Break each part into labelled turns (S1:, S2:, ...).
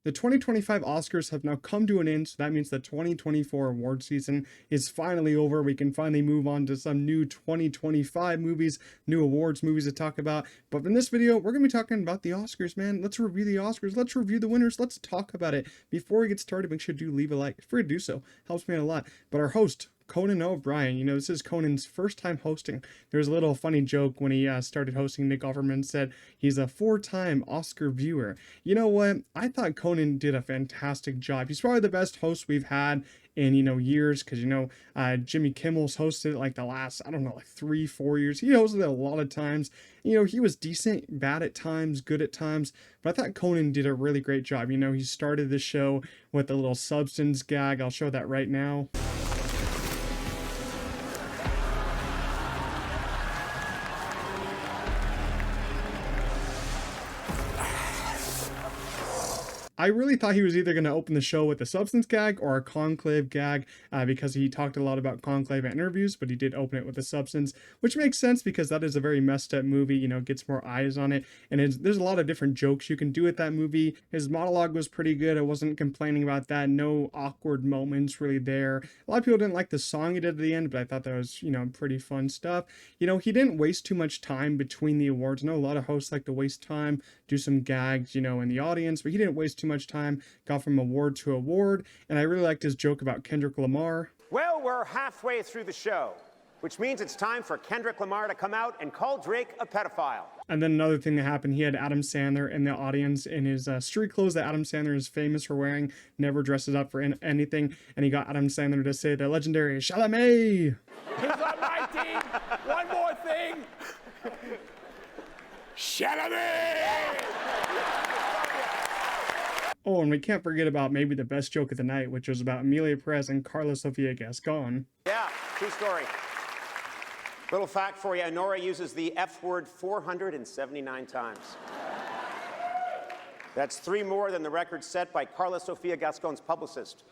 S1: The 2025 Oscars have now come to an end, so that means the 2024 award season is finally over. We can finally move on to some new 2025 movies, new awards movies to talk about. But in this video, we're going to be talking about the Oscars, man. Let's review the Oscars. Let's review the winners. Let's talk about it. Before we get started, make sure to leave a like. If you're to do so, helps me out a lot. But our host, Conan O'Brien, this is Conan's first time hosting. There's a little funny joke when he started hosting. Nick Offerman said he's a 4-time Oscar viewer. You know what? I thought Conan did a fantastic job. He's probably the best host we've had in, years, because, Jimmy Kimmel's hosted it like the last, 3-4 years. He hosted it a lot of times. He was decent, bad at times, good at times, but I thought Conan did a really great job. He started the show with a little substance gag. I'll show that right now. I really thought he was either going to open the show with a substance gag or a conclave gag because he talked a lot about conclave in interviews, but he did open it with a substance, which makes sense because that is a very messed up movie, gets more eyes on it. And there's a lot of different jokes you can do with that movie. His monologue was pretty good. I wasn't complaining about that. No awkward moments really there. A lot of people didn't like the song he did at the end, but I thought that was, pretty fun stuff. He didn't waste too much time between the awards. I know a lot of hosts like to waste time, do some gags, in the audience, but he didn't waste too much time, got from award to award, and I really liked his joke about Kendrick Lamar.
S2: Well, we're halfway through the show, which means it's time for Kendrick Lamar to come out and call Drake a pedophile.
S1: And then another thing that happened, he had Adam Sandler in the audience in his street clothes that Adam Sandler is famous for wearing, never dresses up for anything, and he got Adam Sandler to say the legendary Chalamet.
S3: He's on my team. One more thing. Chalamet!
S1: Oh, and we can't forget about maybe the best joke of the night, which was about Emilia Perez and Carla Sofia Gascon.
S2: Yeah, true story. Little fact for you, Anora uses the F word 479 times. That's 3 more than the record set by Carla Sofia Gascon's publicist.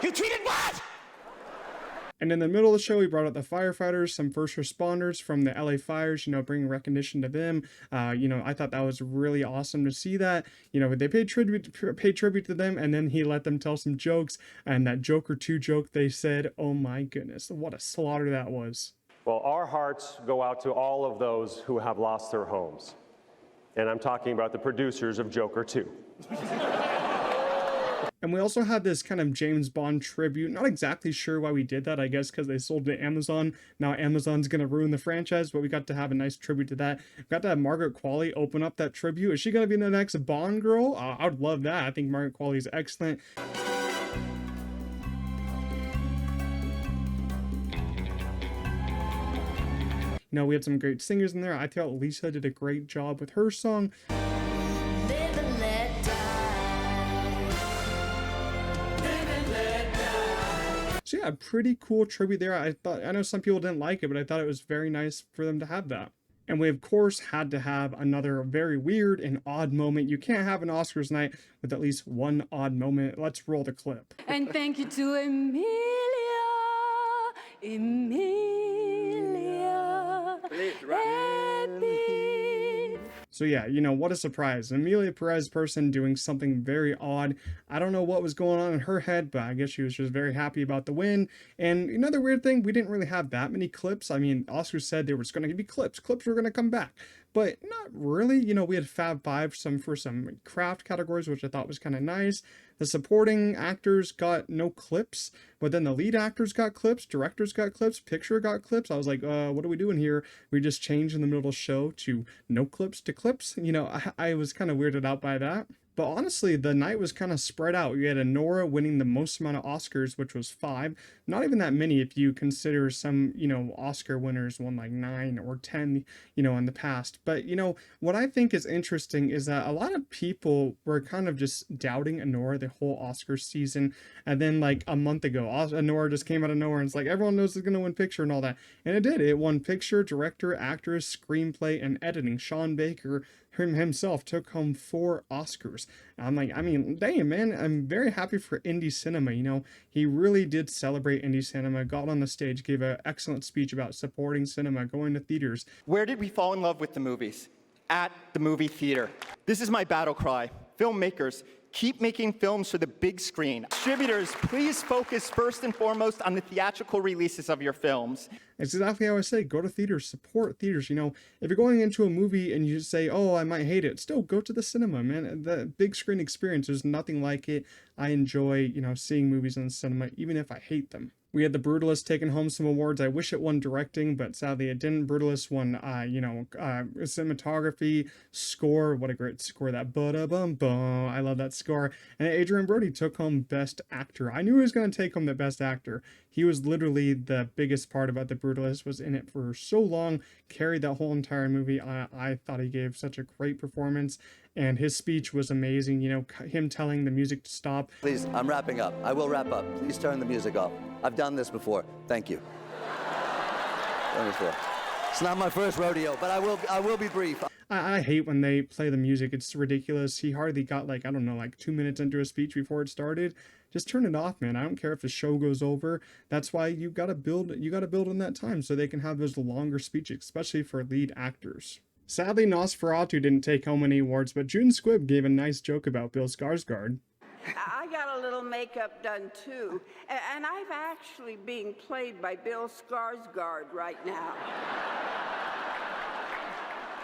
S2: You cheated what?
S1: And in the middle of the show, he brought out the firefighters, some first responders from the LA fires, bringing recognition to them. I thought that was really awesome to see that. They paid tribute to them, and then he let them tell some jokes. And that Joker 2 joke, they said, oh my goodness, what a slaughter that was.
S4: Well, our hearts go out to all of those who have lost their homes. And I'm talking about the producers of Joker 2.
S1: And we also had this kind of James Bond tribute. Not exactly sure why we did that, I guess because they sold it to Amazon. Now Amazon's going to ruin the franchise, but we got to have a nice tribute to that. We got to have Margaret Qualley open up that tribute. Is she going to be the next Bond girl? I would love that. I think Margaret Qualley is excellent. We had some great singers in there. I thought Lisa did a great job with her song. So yeah, pretty cool tribute there. I know some people didn't like it, but I thought it was very nice for them to have that. And we, of course, had to have another very weird and odd moment. You can't have an Oscars night with at least one odd moment. Let's roll the clip.
S5: And thank you to Emilia.
S1: So yeah, what a surprise. An Emilia Perez person doing something very odd. I don't know what was going on in her head, but I guess she was just very happy about the win. And another weird thing, we didn't really have that many clips. I mean, Oscars said there was going to be clips. Clips were going to come back. But not really. We had Fab Five for some craft categories, which I thought was kind of nice. The supporting actors got no clips, but then the lead actors got clips, directors got clips, picture got clips. I was like, what are we doing here? We just changed in the middle of the show to no clips to clips. I was kind of weirded out by that. But honestly, the night was kind of spread out. You had Anora winning the most amount of Oscars, which was 5. Not even that many if you consider some, Oscar winners won like 9 or 10, in the past. But, what I think is interesting is that a lot of people were kind of just doubting Anora the whole Oscar season. And then like a month ago, Anora just came out of nowhere and it's like, everyone knows it's going to win picture and all that. And it did. It won picture, director, actress, screenplay, and editing. Sean Baker himself took home 4 Oscars. I'm like, damn, man, I'm very happy for indie cinema. He really did celebrate indie cinema, got on the stage, gave an excellent speech about supporting cinema, going to theaters.
S6: Where did we fall in love with the movies? at the movie theater. This is my battle cry. Filmmakers, keep making films for the big screen. Distributors, please focus first and foremost on the theatrical releases of your films.
S1: It's exactly how I say, go to theaters, support theaters. You know, if you're going into a movie and you say, oh, I might hate it, still go to the cinema, man. The big screen experience, there's nothing like it. I enjoy, you know, seeing movies in the cinema, even if I hate them. We had The Brutalist taking home some awards. I wish it won directing, but sadly it didn't. Brutalist won, cinematography, score. What a great score, that ba-da-bum-bum. I love that score. And Adrian Brody took home Best Actor. I knew he was going to take home the Best Actor. He was literally the biggest part about The Brutalist, was in it for so long, carried that whole entire movie. I thought he gave such a great performance, and his speech was amazing. You know, him telling the music to stop.
S7: Please, I'm wrapping up. I will wrap up. Please turn the music off. I've done this before. Thank you. It's not my first rodeo, but I will be brief.
S1: I hate when they play the music. It's ridiculous. He hardly got like, I don't know, like 2 minutes into a speech before it started. Just turn it off, man. I don't care if the show goes over. That's why you gotta build in that time so they can have those longer speeches, especially for lead actors. Sadly, Nosferatu didn't take home any awards, but June Squibb gave a nice joke about Bill Skarsgård.
S8: I got a little makeup done too, and I'm actually being played by Bill Skarsgård right now.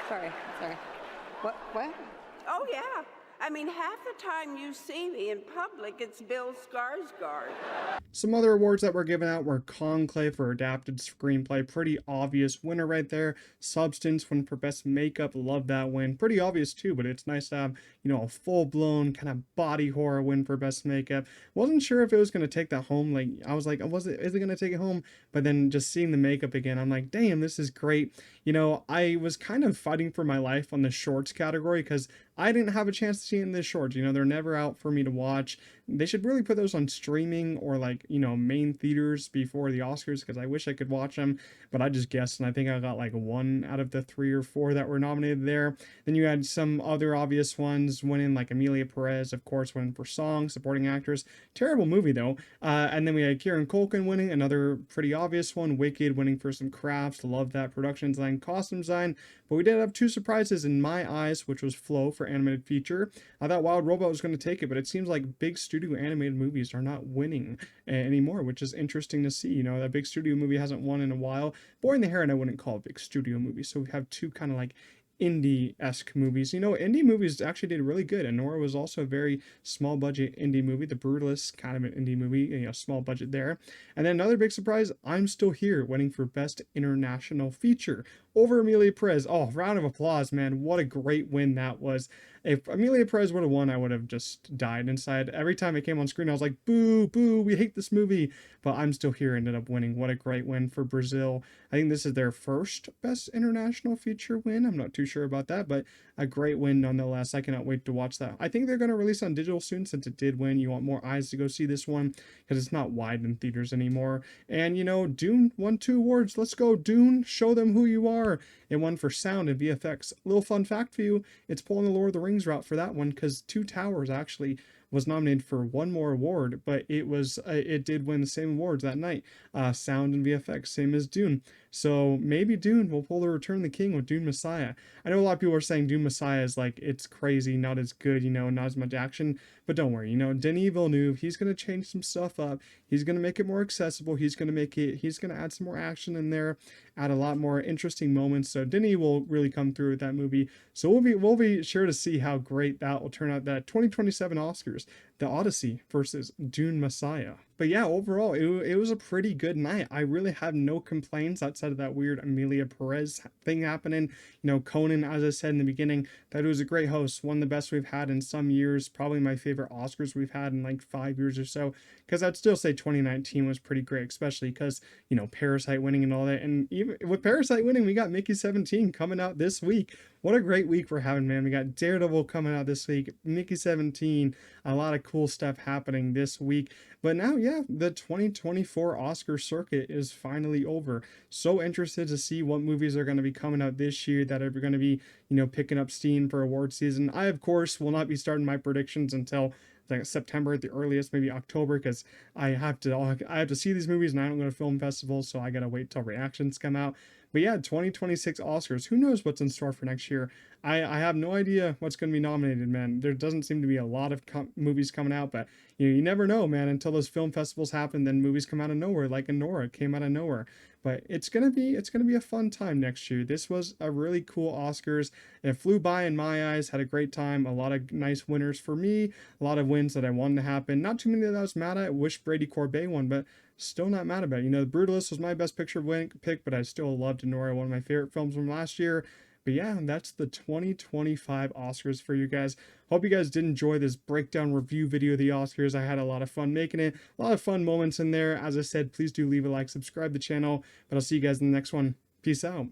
S5: Sorry. What?
S8: Oh yeah. I mean, half the time you see me in public, it's Bill Skarsgård.
S1: Some other awards that were given out were Conclave for Adapted Screenplay. Pretty obvious winner right there. Substance won for Best Makeup. Love that win. Pretty obvious too, but it's nice to have, you know, a full-blown kind of body horror win for Best Makeup. Wasn't sure if it was going to take that home. Like, I was like, is it going to take it home? But then just seeing the makeup again, I'm like, damn, this is great. You know, I was kind of fighting for my life on the shorts category because I didn't have a chance to see it in the shorts. You know, they're never out for me to watch. They should really put those on streaming or like, you know, main theaters before the Oscars, because I wish I could watch them, but I just guessed, and I think I got like 1 out of the 3 or 4 that were nominated there. Then you had some other obvious ones winning, like Emilia Perez, of course, winning for Song, Supporting Actress. Terrible movie though. And then we had Kieran Culkin winning, another pretty obvious one. Wicked winning for some crafts. Love that. Production design, costume design. But we did have 2 surprises in my eyes, which was Flow for animated feature. I thought Wild Robot was going to take it, but it seems like big studio animated movies are not winning anymore, which is interesting to see. You know, that big studio movie hasn't won in a while. Boy in the Heron I wouldn't call a big studio movie. So we have 2 kind of like indie-esque movies. You know, indie movies actually did really good. Anora was also a very small budget indie movie. The Brutalist, kind of an indie movie, you know, small budget there. And then another big surprise, I'm Still Here, winning for Best International Feature over Emilia Perez. Oh, round of applause, man. What a great win that was. If Emilia Perez would have won, I would have just died inside. Every time it came on screen, I was like, boo, boo, we hate this movie. But I'm Still Here ended up winning. What a great win for Brazil. I think this is their first Best International Feature win. I'm not too sure about that, but a great win nonetheless. I cannot wait to watch that. I think they're going to release on digital soon since it did win. You want more eyes to go see this one because it's not wide in theaters anymore. And, you know, Dune won 2 awards. Let's go, Dune. Show them who you are. It won for sound and VFX. Little fun fact for you, it's pulling the Lord of the Rings route for that one because Two Towers actually was nominated for 1 more award, but it did win the same awards that night. Sound and VFX, same as Dune. So maybe Dune will pull the Return of the King with Dune Messiah. I know a lot of people are saying Dune Messiah is like, it's crazy, not as good, you know, not as much action, but don't worry, you know, Denis Villeneuve, he's going to change some stuff up. He's going to make it more accessible. He's going to add some more action in there, add a lot more interesting moments. So Denis will really come through with that movie. So we'll be sure to see how great that will turn out. That 2027 Oscars, The Odyssey versus Dune Messiah. But yeah, overall, it was a pretty good night. I really have no complaints outside of that weird Emilia Perez thing happening. You know, Conan, as I said in the beginning, that was a great host. One of the best we've had in some years. Probably my favorite Oscars we've had in like 5 years or so. Because I'd still say 2019 was pretty great, especially because, you know, Parasite winning and all that. And even with Parasite winning, we got Mickey 17 coming out this week. What a great week we're having, man. We got Daredevil coming out this week, Mickey 17, a lot of cool stuff happening this week. But now, yeah, the 2024 Oscar circuit is finally over. So interested to see what movies are going to be coming out this year that are going to be, you know, picking up steam for award season. I, of course, will not be starting my predictions until like September at the earliest, maybe October, because I have to see these movies and I don't go to film festivals, so I gotta wait till reactions come out. But yeah, 2026 Oscars. Who knows what's in store for next year? I have no idea what's going to be nominated, man. There doesn't seem to be a lot of movies coming out, but you never know, man. Until those film festivals happen, then movies come out of nowhere, like Anora came out of nowhere. But it's gonna be a fun time next year. This was a really cool Oscars. It flew by in my eyes. Had a great time. A lot of nice winners for me. A lot of wins that I wanted to happen. Not too many that I was mad at. Wish Brady Corbet won, but still not mad about it. The Brutalist was my best picture pick, but I still loved Anora, one of my favorite films from last year. But yeah, that's the 2025 Oscars for you guys. Hope you guys did enjoy this breakdown review video of the Oscars. I had a lot of fun making it. A lot of fun moments in there. As I said, please do leave a like, subscribe to the channel, but I'll see you guys in the next one. Peace out.